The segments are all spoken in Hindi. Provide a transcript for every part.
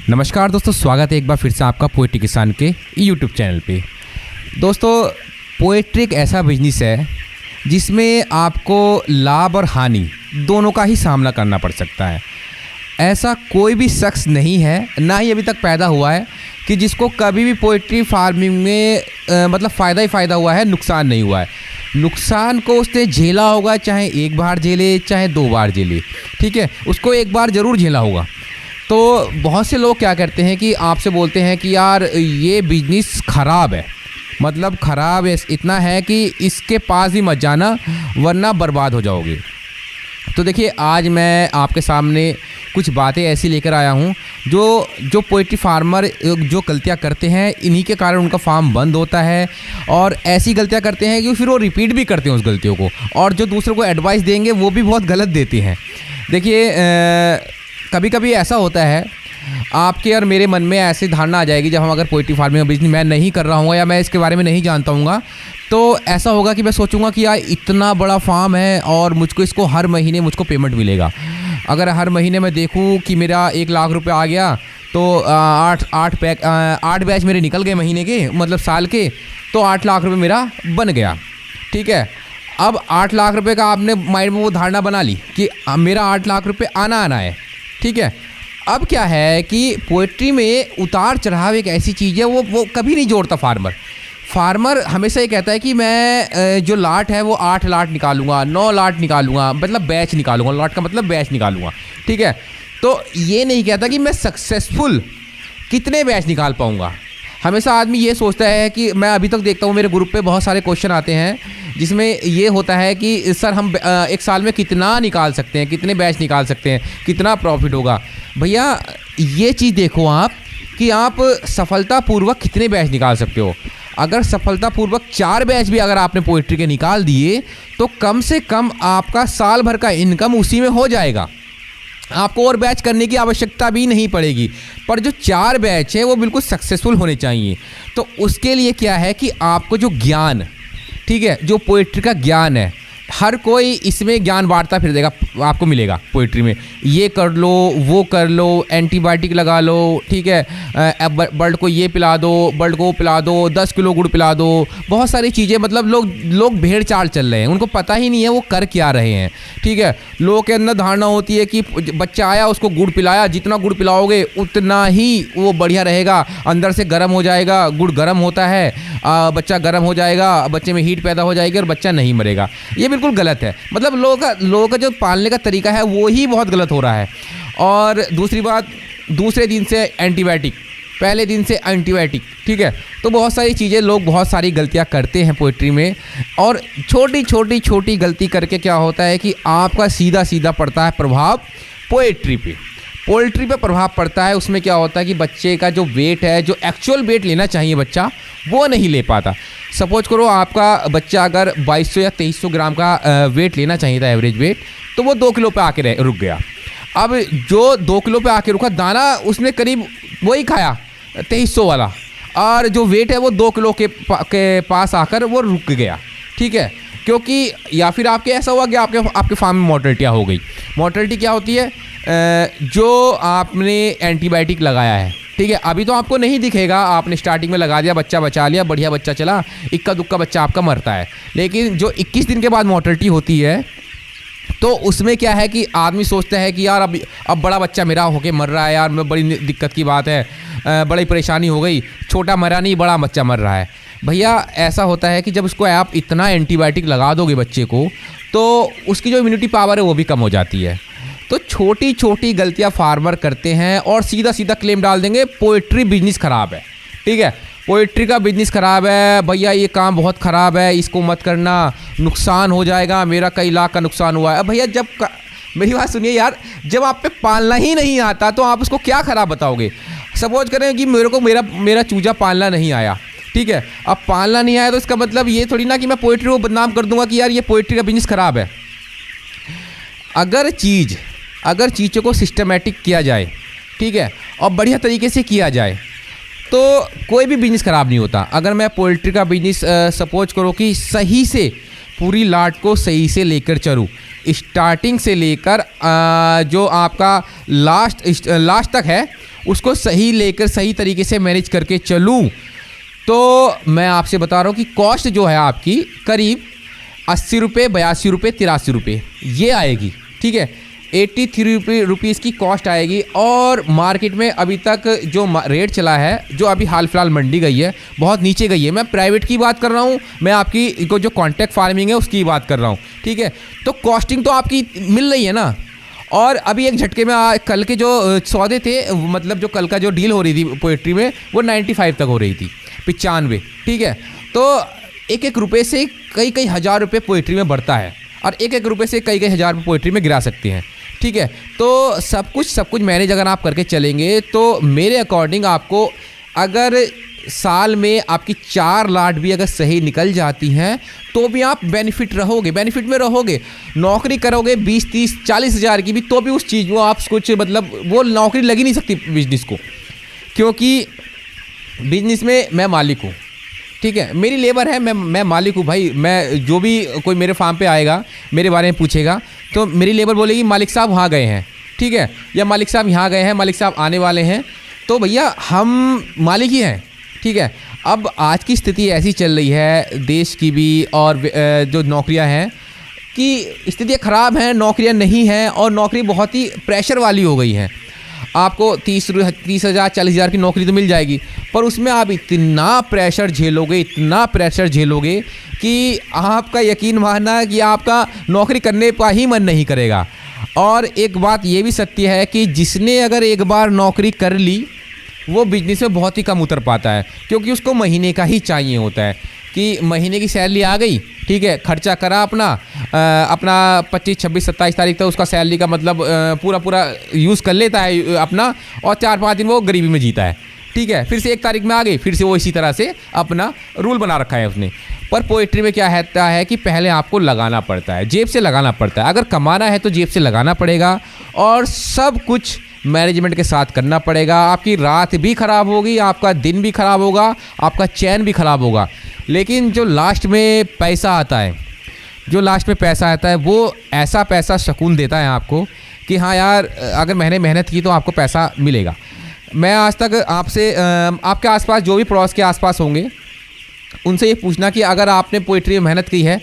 नमस्कार दोस्तों, स्वागत है एक बार फिर से आपका पोएट्री किसान के यूट्यूब चैनल पे। दोस्तों, पोएट्री एक ऐसा बिजनेस है जिसमें आपको लाभ और हानि दोनों का ही सामना करना पड़ सकता है। ऐसा कोई भी शख्स नहीं है, ना ही अभी तक पैदा हुआ है, कि जिसको कभी भी पोएट्री फार्मिंग में मतलब फ़ायदा ही फ़ायदा हुआ है, नुकसान नहीं हुआ है। नुकसान को उसने झेला होगा, चाहे एक बार झेले चाहे 2 बार झेले, ठीक है, उसको एक बार ज़रूर झेला होगा। तो बहुत से लोग क्या करते हैं कि आपसे बोलते हैं कि यार ये बिजनेस ख़राब है, मतलब ख़राब है, इतना है कि इसके पास ही मत जाना वरना बर्बाद हो जाओगे। तो देखिए, आज मैं आपके सामने कुछ बातें ऐसी लेकर आया हूँ जो पोएट्री फार्मर जो गलतियाँ करते हैं, इन्हीं के कारण उनका फार्म बंद होता है। और ऐसी गलतियाँ करते हैं कि फिर वो रिपीट भी करते हैं उस गलतियों को, और जो दूसरों को एडवाइस देंगे वो भी बहुत गलत देते हैं। देखिए, कभी कभी ऐसा होता है आपके और मेरे मन में ऐसी धारणा आ जाएगी, जब हम अगर पोएट्री फार्मिंग बिजनेस मैं नहीं कर रहा हूँ या मैं इसके बारे में नहीं जानता हूँ, तो ऐसा होगा कि मैं सोचूंगा कि यार इतना बड़ा फार्म है और मुझको इसको हर महीने मुझको पेमेंट मिलेगा। अगर हर महीने मैं देखूँ कि मेरा 1 लाख रुपये आ गया, तो 8 बैच मेरे निकल गए महीने के, मतलब साल के, तो 8 लाख रुपये मेरा बन गया। ठीक है, अब 8 लाख रुपये का आपने माइंड में वो धारणा बना ली कि मेरा 8 लाख रुपये आना है। ठीक है, अब क्या है कि पोएट्री में उतार चढ़ाव एक ऐसी चीज़ है, वो कभी नहीं जोड़ता फार्मर हमेशा ये कहता है कि मैं जो लाट है वो 8 लाट निकालूंगा, 9 लाट निकालूंगा, मतलब बैच निकालूंगा, लाट का मतलब बैच निकालूंगा। ठीक है, तो ये नहीं कहता कि मैं सक्सेसफुल कितने बैच निकाल पाऊंगा। हमेशा आदमी ये सोचता है कि मैं अभी तक देखता हूँ मेरे ग्रुप पे बहुत सारे क्वेश्चन आते हैं जिसमें ये होता है कि सर हम एक साल में कितना निकाल सकते हैं, कितने बैच निकाल सकते हैं, कितना प्रॉफिट होगा। भैया, ये चीज़ देखो आप कि आप सफलतापूर्वक कितने बैच निकाल सकते हो। अगर सफलतापूर्वक 4 बैच भी अगर आपने पोएट्री के निकाल दिए, तो कम से कम आपका साल भर का इनकम उसी में हो जाएगा, आपको और बैच करने की आवश्यकता भी नहीं पड़ेगी। पर जो 4 बैच है वो बिल्कुल सक्सेसफुल होने चाहिए। तो उसके लिए क्या है कि आपको जो ज्ञान, ठीक है, जो पोएट्री का ज्ञान है, हर कोई इसमें ज्ञान बांटता फिर देगा, आपको मिलेगा पोएट्री में, ये कर लो, वो कर लो, एंटीबायोटिक लगा लो, ठीक है, बर्ड को ये पिला दो, बर्ड को पिला दो, 10 किलो गुड़ पिला दो, बहुत सारी चीज़ें। मतलब लोग भेड़ चाल चल रहे हैं, उनको पता ही नहीं है वो कर क्या रहे हैं। ठीक है, लोगों के अंदर धारणा होती है कि बच्चा आया उसको गुड़ पिलाया, जितना गुड़ पिलाओगे उतना ही वो बढ़िया रहेगा, अंदर से गर्म हो जाएगा, गुड़ गर्म होता है, बच्चा गर्म हो जाएगा, बच्चे में हीट पैदा हो जाएगी और बच्चा नहीं मरेगा। ये बिल्कुल गलत है। मतलब लोगों का जो पालने का तरीका है वो ही बहुत गलत हो रहा है। और दूसरी बात, दूसरे दिन से एंटीबायोटिक, पहले दिन से एंटीबायोटिक। ठीक है, तो बहुत सारी चीज़ें, लोग बहुत सारी गलतियां करते हैं पोएट्री में, और छोटी गलती करके क्या होता है कि आपका सीधा पड़ता है प्रभाव पोएट्री पे प्रभाव पड़ता है। उसमें क्या होता है कि बच्चे का जो वेट है, जो एक्चुअल वेट लेना चाहिए बच्चा, वो नहीं ले पाता। सपोज करो आपका बच्चा अगर 2200 या 2300 ग्राम का वेट लेना चाहिए था, एवरेज वेट, तो वो 2 किलो पे आके रुक गया। अब जो 2 किलो पे आके रुका, दाना उसने करीब वही खाया 2300 वाला, और जो वेट है वो 2 किलो के पास आकर वो रुक गया। ठीक है, क्योंकि या फिर आपके ऐसा हुआ कि आपके फार्म में मोर्टेलिटियाँ हो गई। मोर्टेलिटी क्या होती है? जो आपने एंटीबायोटिक लगाया है, ठीक है, अभी तो आपको नहीं दिखेगा, आपने स्टार्टिंग में लगा दिया, बच्चा बचा लिया, बढ़िया बच्चा चला, इक्का दुक्का बच्चा आपका मरता है। लेकिन जो 21 दिन के बाद मोर्टेलिटी होती है, तो उसमें क्या है कि आदमी सोचता है कि यार अब बड़ा बच्चा मेरा होके मर रहा है, यार मैं बड़ी दिक्कत की बात है, बड़ी परेशानी हो गई, छोटा मरा नहीं, बड़ा बच्चा मर रहा है। भैया, ऐसा होता है कि जब उसको आप इतना एंटीबायोटिक लगा दोगे बच्चे को, तो उसकी जो इम्यूनिटी पावर है वो भी कम हो जाती है। तो छोटी गलतियां फार्मर करते हैं और सीधा क्लेम डाल देंगे पोएट्री बिजनेस ख़राब है। ठीक है, पोएट्री का बिजनेस ख़राब है, भैया ये काम बहुत ख़राब है, इसको मत करना, नुकसान हो जाएगा, मेरा कई लाख का नुकसान हुआ है। भैया, मेरी बात सुनिए यार, जब आप पे पालना ही नहीं आता तो आप उसको क्या ख़राब बताओगे? सपोज करें कि मेरा चूजा पालना नहीं आया, ठीक है, अब पालना नहीं आया तो इसका मतलब ये थोड़ी ना कि मैं पोएट्री को बदनाम कर दूंगा कि यार ये पोएट्री का बिजनेस ख़राब है। अगर चीज़ों को सिस्टमेटिक किया जाए, ठीक है, और बढ़िया तरीके से किया जाए, तो कोई भी बिजनेस ख़राब नहीं होता। अगर मैं पोएट्री का बिजनेस सपोज करो कि सही से पूरी लाट को सही से लेकर चलूँ, स्टार्टिंग से लेकर जो आपका लास्ट तक है उसको सही लेकर सही तरीके से मैनेज करके चलूँ तो मैं आपसे बता रहा हूँ कि कॉस्ट जो है आपकी करीब 80 रुपये, 82 रुपये, 83 रुपये ये आएगी। ठीक है, 83 रुपीज़ की कॉस्ट आएगी। और मार्केट में अभी तक जो रेट चला है, जो अभी हाल फिलहाल मंडी गई है, बहुत नीचे गई है। मैं प्राइवेट की बात कर रहा हूँ, मैं आपकी को जो कॉन्ट्रैक्ट फार्मिंग है उसकी बात कर रहा हूँ। ठीक है, तो कॉस्टिंग तो आपकी मिल रही है ना। और अभी एक झटके में कल के जो सौदे थे, मतलब जो कल का जो डील हो रही थी पोएट्री में, वो 95 तक हो रही थी, 95। ठीक है, तो एक एक रुपये से कई कई हज़ार रुपये पोएट्री में बढ़ता है और एक एक रुपये से कई कई हज़ार रुपये पोएट्री में गिरा सकते हैं। ठीक है, तो सब कुछ मैनेज अगर आप करके चलेंगे तो मेरे अकॉर्डिंग आपको अगर साल में आपकी 4 लाट भी अगर सही निकल जाती हैं तो भी आप बेनिफिट में रहोगे। नौकरी करोगे 20, 30, 40 हज़ार की भी, तो भी उस चीज़ को आप कुछ मतलब वो नौकरी लग ही नहीं सकती बिजनेस को, क्योंकि बिजनेस में मैं मालिक हूँ। ठीक है, मेरी लेबर है, मैं मालिक हूँ भाई। मैं जो भी कोई मेरे फार्म पे आएगा, मेरे बारे में पूछेगा, तो मेरी लेबर बोलेगी मालिक साहब वहाँ गए हैं। ठीक है, या मालिक साहब यहाँ गए हैं, मालिक साहब आने वाले हैं। तो भैया हम मालिक ही हैं। ठीक है, अब आज की स्थिति ऐसी चल रही है देश की भी, और जो नौकरियां हैं कि स्थितियाँ ख़राब हैं, नौकरियां नहीं हैं, और नौकरी बहुत ही प्रेशर वाली हो गई हैं। आपको 30 हज़ार 40 हज़ार की नौकरी तो मिल जाएगी, पर उसमें आप इतना प्रेशर झेलोगे कि आपका यकीन मानना कि आपका नौकरी करने का ही मन नहीं करेगा। और एक बात ये भी सत्य है कि जिसने अगर एक बार नौकरी कर ली वो बिजनेस में बहुत ही कम उतर पाता है, क्योंकि उसको महीने का ही चाहिए होता है कि महीने की सैलरी आ गई। ठीक है, खर्चा करा अपना 25, 26, 27 तारीख तक उसका सैलरी का मतलब पूरा यूज़ कर लेता है अपना, और 4-5 दिन वो गरीबी में जीता है। ठीक है, फिर से 1 तारीख में आ गई, फिर से वो इसी तरह से अपना रूल बना रखा है उसने। पर पोएट्री में क्या रहता है कि पहले आपको लगाना पड़ता है, जेब से लगाना पड़ता है। अगर कमाना है तो जेब से लगाना पड़ेगा, और सब कुछ मैनेजमेंट के साथ करना पड़ेगा। आपकी रात भी ख़राब होगी, आपका दिन भी ख़राब होगा, आपका चैन भी ख़राब होगा, लेकिन जो लास्ट में पैसा आता है वो ऐसा पैसा सुकून देता है आपको कि हाँ यार, अगर मैंने मेहनत की तो आपको पैसा मिलेगा। मैं आज तक आपसे आपके आसपास जो भी पड़ोस के आसपास होंगे उनसे ये पूछना कि अगर आपने पोएट्री में मेहनत की है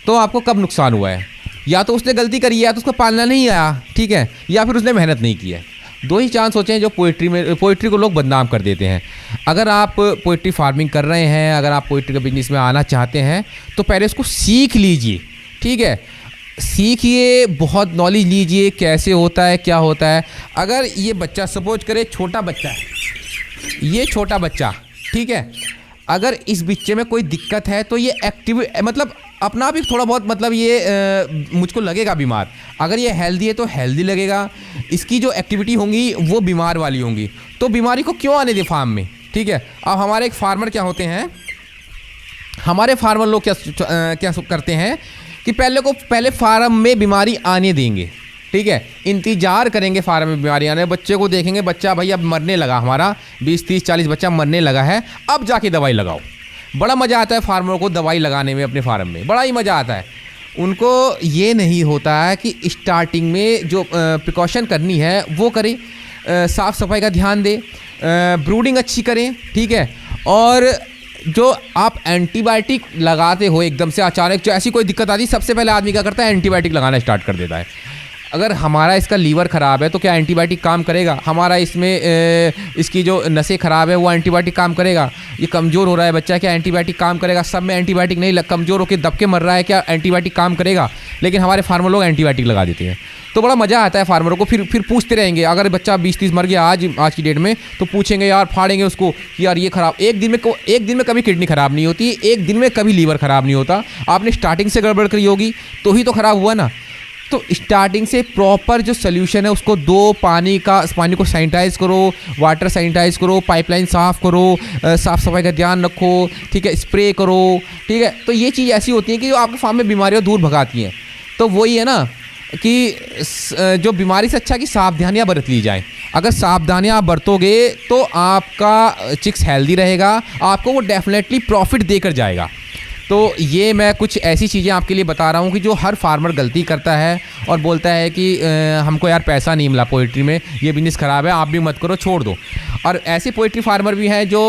तो आपको कब नुकसान हुआ है। या तो उसने गलती करी है, या तो उसको पालना नहीं आया, ठीक है, या फिर उसने मेहनत नहीं की है। 2 ही चांस होते हैं जो पोएट्री को लोग बदनाम कर देते हैं। अगर आप पोएट्री फार्मिंग कर रहे हैं, अगर आप पोएट्री के बिजनेस में आना चाहते हैं तो पहले उसको सीख लीजिए। ठीक है, सीखिए, बहुत नॉलेज लीजिए कैसे होता है, क्या होता है। अगर ये बच्चा सपोज करे छोटा बच्चा है, ये छोटा बच्चा, ठीक है, अगर इस बच्चे में कोई दिक्कत है तो ये एक्टिव मतलब अपना आप ही थोड़ा बहुत मतलब ये मुझको लगेगा बीमार। अगर ये हेल्दी है तो हेल्दी लगेगा, इसकी जो एक्टिविटी होंगी वो बीमार वाली होंगी, तो बीमारी को क्यों आने दे फार्म में। ठीक है, अब हमारे एक फार्मर क्या होते हैं, हमारे फार्मर लोग क्या करते हैं कि पहले फार्म में बीमारी आने देंगे। ठीक है, इंतज़ार करेंगे फार्म में बीमारी आने, बच्चे को देखेंगे, बच्चा भाई अब मरने लगा, हमारा 20, 30, 40 बच्चा मरने लगा है, अब जाके दवाई लगाओ। बड़ा मज़ा आता है फार्मर को दवाई लगाने में, अपने फार्म में बड़ा ही मज़ा आता है। उनको ये नहीं होता है कि स्टार्टिंग में जो प्रिकॉशन करनी है वो करें, साफ़ सफाई का ध्यान दें, ब्रूडिंग अच्छी करें। ठीक है, और जो आप एंटीबायोटिक लगाते हो एकदम से अचानक जो ऐसी कोई दिक्कत आती है, सबसे पहले आदमी क्या करता है, एंटीबायोटिक लगाना स्टार्ट कर देता है। अगर हमारा इसका लीवर ख़राब है तो क्या एंटीबायोटिक काम करेगा? हमारा इसमें इसकी जो नसें ख़राब है वो एंटीबायोटिक काम करेगा? ये कमज़ोर हो रहा है बच्चा, क्या एंटीबायोटिक काम करेगा? सब में एंटीबायोटिक नहीं, कमज़ोर होकर दब के मर रहा है, क्या एंटीबायोटिक काम करेगा? लेकिन हमारे फार्मर लोग एंटीबायोटिक लगा देते हैं, तो बड़ा मज़ा आता है फार्मरों को। फिर पूछते रहेंगे, अगर बच्चा 20-30 मर गया आज की डेट में, तो पूछेंगे यार, फाड़ेंगे उसको कि यार ये ख़राब। एक दिन में कभी किडनी ख़राब नहीं होती, एक दिन में कभी लीवर ख़राब नहीं होता। आपने स्टार्टिंग से गड़बड़ करी होगी तो ही तो ख़राब हुआ ना। तो स्टार्टिंग से प्रॉपर जो सोल्यूशन है उसको दो, पानी को सैनिटाइज़ करो, वाटर सैनिटाइज़ करो, पाइपलाइन साफ़ करो, साफ़ सफाई का ध्यान रखो। ठीक है, स्प्रे करो। ठीक है, तो ये चीज़ ऐसी होती है कि जो आपके फार्म में बीमारियाँ दूर भगाती हैं। तो वही है ना कि जो बीमारी से अच्छा कि सावधानियाँ बरत ली जाएँ। अगर सावधानियाँ आप बरतोगे तो आपका चिक्स हेल्दी रहेगा, आपको वो डेफिनेटली प्रॉफिट देकर जाएगा। तो ये मैं कुछ ऐसी चीज़ें आपके लिए बता रहा हूँ कि जो हर फार्मर गलती करता है और बोलता है कि हमको यार पैसा नहीं मिला पोइट्री में, ये बिज़नेस ख़राब है, आप भी मत करो, छोड़ दो। और ऐसे पोइट्री फार्मर भी हैं जो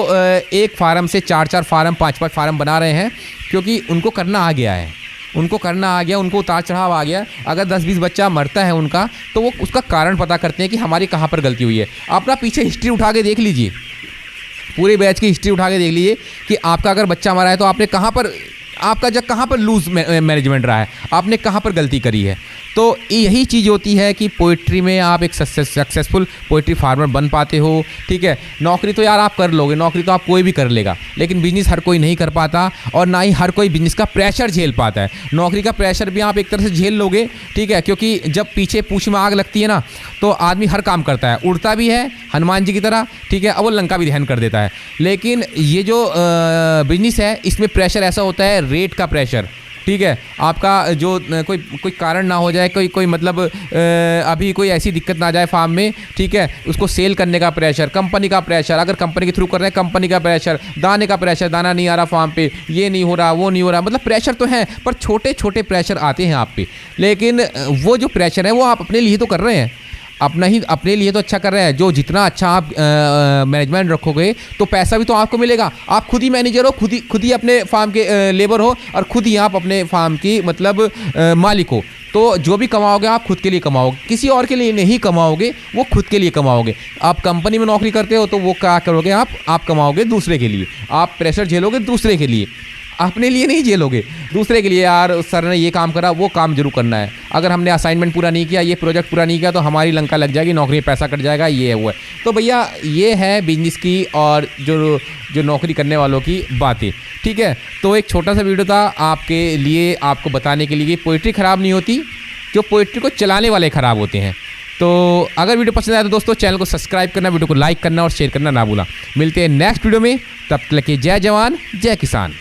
एक फार्म से 4-4 फार्म 5-5 फार्म बना रहे हैं, क्योंकि उनको करना आ गया है, उनको उतार चढ़ाव आ गया। अगर 10-20 बच्चा मरता है उनका, तो वो उसका कारण पता करते हैं कि हमारी कहाँ पर गलती हुई है। अपना पीछे हिस्ट्री उठा के देख लीजिए, पूरे बैच की हिस्ट्री उठा के देख लीजिए कि आपका अगर बच्चा मरा है तो आपने कहाँ पर, आपका जब कहाँ पर लूज मैनेजमेंट रहा है, आपने कहाँ पर गलती करी है। तो यही चीज़ होती है कि पोइट्री में आप एक सक्सेसफुल पोइट्री फार्मर बन पाते हो। ठीक है, नौकरी तो यार आप कर लोगे, नौकरी तो आप कोई भी कर लेगा, लेकिन बिजनेस हर कोई नहीं कर पाता, और ना ही हर कोई बिजनेस का प्रेशर झेल पाता है। नौकरी का प्रेशर भी आप एक तरह से झेल लोगे, ठीक है, क्योंकि जब पीछे पूंछ में आग लगती है ना, तो आदमी हर काम करता है, उड़ता भी है हनुमान जी की तरह, ठीक है, अब वो लंका भी दहन कर देता है। लेकिन ये जो बिजनेस है, इसमें प्रेशर ऐसा होता है, रेट का प्रेशर, ठीक है, आपका जो कोई कारण ना हो जाए, कोई मतलब अभी कोई ऐसी दिक्कत ना आ जाए फार्म में, ठीक है, उसको सेल करने का प्रेशर, कंपनी का प्रेशर, अगर कंपनी के थ्रू कर रहे हैं कंपनी का प्रेशर, दाने का प्रेशर, दाना नहीं आ रहा फार्म पे, ये नहीं हो रहा, वो नहीं हो रहा, मतलब प्रेशर तो है, पर छोटे छोटे प्रेशर आते हैं आप पे। लेकिन वो जो प्रेशर है वो आप अपने लिए तो कर रहे हैं, अपने लिए तो अच्छा कर रहे हैं। जो जितना अच्छा आप मैनेजमेंट रखोगे तो पैसा भी तो आपको मिलेगा। आप खुद ही मैनेजर हो, खुद ही अपने फार्म के लेबर हो, और खुद ही आप अपने फार्म की मतलब मालिक हो। तो जो भी कमाओगे आप खुद के लिए कमाओगे, किसी और के लिए नहीं कमाओगे, वो खुद के लिए कमाओगे। आप कंपनी में नौकरी करते हो तो वो क्या करोगे, आप कमाओगे दूसरे के लिए, आप प्रेशर झेलोगे दूसरे के लिए, अपने लिए नहीं झेलोगे, दूसरे के लिए। यार सर ने ये काम करा, वो काम जरूर करना है, अगर हमने असाइनमेंट पूरा नहीं किया, ये प्रोजेक्ट पूरा नहीं किया, तो हमारी लंका लग जाएगी, नौकरी में पैसा कट जाएगा, ये है वो है। तो भैया ये है बिजनेस की और जो नौकरी करने वालों की बातें, ठीक है। तो एक छोटा सा वीडियो था आपके लिए, आपको बताने के लिए कि पोइट्री ख़राब नहीं होती, जो पोइट्री को चलाने वाले ख़राब होते हैं। तो अगर वीडियो पसंद आया तो दोस्तों चैनल को सब्सक्राइब करना, वीडियो को लाइक करना और शेयर करना ना भूलना। मिलते हैं नेक्स्ट वीडियो में, तब तक के जय जवान जय किसान।